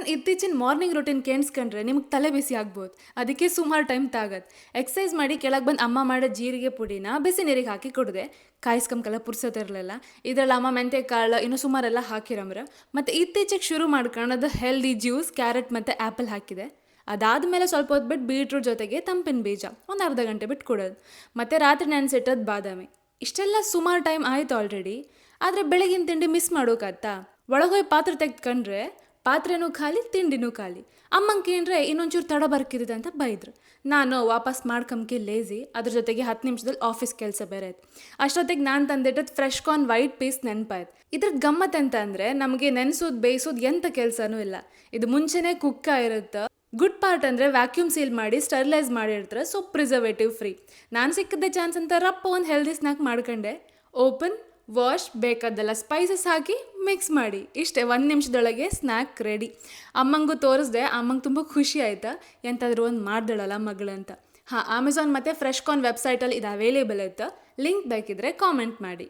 ನನ್ನ ಇತ್ತೀಚಿನ morning routine ಕೇಳಿಸ್ಕೊಂಡ್ರೆ ನಿಮ್ಗೆ ತಲೆ ಬಿಸಿ ಆಗ್ಬೋದು. ಅದಕ್ಕೆ ಸುಮಾರು ಟೈಮ್ ತಾಗತ್ತೆ. ಎಕ್ಸಸೈಸ್ ಮಾಡಿ ಕೆಳಗೆ ಬಂದು ಅಮ್ಮ ಮಾಡೋ ಜೀರಿಗೆ ಪುಡಿನ ಬಿಸಿ ನೀರಿಗೆ ಹಾಕಿ ಕುಡಿದೆ. ಕಾಯಿಸ್ಕೊಂಬಲ್ಲ ಪುರ್ಸೋತಿರಲಿಲ್ಲ. ಇದ್ರಲ್ಲಿ ಅಮ್ಮ ಮೆಂತೆ ಕಾಳು ಇನ್ನೂ ಸುಮಾರೆಲ್ಲ ಹಾಕಿರಮ್ರ. ಮತ್ತು ಇತ್ತೀಚೆಗೆ ಶುರು ಮಾಡ್ಕೊಳ್ಳೋದು ಹೆಲ್ದಿ ಜ್ಯೂಸ್ ಕ್ಯಾರೆಟ್ ಮತ್ತು ಆ್ಯಪಲ್ ಹಾಕಿದೆ. ಅದಾದಮೇಲೆ ಸ್ವಲ್ಪ ಹೊತ್ತು ಬಿಟ್ಟು ಬೀಟ್ರೂಟ್ ಜೊತೆಗೆ ತಂಪಿನ ಬೀಜ ಒಂದು ಅರ್ಧ ಗಂಟೆ ಬಿಟ್ಟು ಕೊಡೋದು. ಮತ್ತು ರಾತ್ರಿ ನೆನೆಸಿಟ್ಟದ್ದು ಬಾದಾಮಿ. ಇಷ್ಟೆಲ್ಲ ಸುಮಾರು ಟೈಮ್ ಆಯಿತು ಆಲ್ರೆಡಿ. ಆದರೆ ಬೆಳಗಿನ ತಿಂಡಿ ಮಿಸ್ ಮಾಡೋಕಾಗ್ತಾ? ಒಳಗೋಗಿ ಪಾತ್ರೆ ತೆಗೆದ್ಕೊಂಡ್ರೆ ಪಾತ್ರೆನೂ ಖಾಲಿ, ತಿಂಡಿನೂ ಖಾಲಿ. ಅಮ್ಮಂಗೆ ಕೇಂದ್ರೆ ಇನ್ನೊಂಚೂರು ತಡ ಬರ್ಕಿದೆ ಅಂತ ಬೈದ್ರು. ನಾನು ವಾಪಸ್ ಮಾಡ್ಕೊಂಬಕ್ಕೆ ಲೇಸಿ, ಅದ್ರ ಜೊತೆಗೆ 10 ನಿಮಿಷದಲ್ಲಿ ಆಫೀಸ್ ಕೆಲಸ ಬೇರೆ ಆಯ್ತು. ಅಷ್ಟೊತ್ತಿಗೆ ನಾನು ತಂದಿಟ್ಟದ್ದು ಫ್ರೆಶ್ ಕಾರ್ನ್ ವೈಟ್ ಪೀಸ್ ನೆನಪಾಯ್ತು. ಇದ್ರದ್ದು ಗಮ್ಮತ್ ಅಂತ ಅಂದರೆ ನಮಗೆ ನೆನೆಸೋದು ಬೇಯಿಸೋದು ಎಂಥ ಕೆಲಸನೂ ಇಲ್ಲ. ಇದು ಮುಂಚೆನೇ ಕುಕ್ಕ ಇರುತ್ತೆ. ಗುಡ್ ಪಾರ್ಟ್ ಅಂದರೆ ವ್ಯಾಕ್ಯೂಮ್ ಸೀಲ್ ಮಾಡಿ ಸ್ಟರ್ಲೈಸ್ ಮಾಡಿರ್ತಾರೆ, ಸೊ ಪ್ರಿಸರ್ವೇಟಿವ್ ಫ್ರೀ. ನಾನು ಸಿಕ್ಕಿದ್ದೆ ಚಾನ್ಸ್ ಅಂತ ರಪ್ಪ ಒಂದು ಹೆಲ್ದಿ ಸ್ನ್ಯಾಕ್ ಮಾಡ್ಕೊಂಡೆ. ಓಪನ್, ವಾಶ್, ಬೇಕಾದೆಲ್ಲ ಸ್ಪೈಸಸ್ ಹಾಕಿ ಮಿಕ್ಸ್ ಮಾಡಿ, ಇಷ್ಟೇ 1 ನಿಮಿಷದೊಳಗೆ ಸ್ನ್ಯಾಕ್ ರೆಡಿ. ಅಮ್ಮಂಗೂ ತೋರಿಸ್ದೆ. ಅಮ್ಮಂಗೆ ತುಂಬ ಖುಷಿ ಆಯಿತಾ, ಎಂತಾದರೂ ಒಂದು ಮಾಡ್ದಳಲ್ಲ ಮಗಳಂತ. ಹಾಂ, ಅಮೆಝಾನ್ ಮತ್ತು ಫ್ರೆಶ್ ಕಾರ್ನ್ ವೆಬ್ಸೈಟಲ್ಲಿ ಇದು ಅವೈಲೇಬಲ್ ಇತ್ತು. ಲಿಂಕ್ ಬೇಕಿದ್ರೆ ಕಾಮೆಂಟ್ ಮಾಡಿ.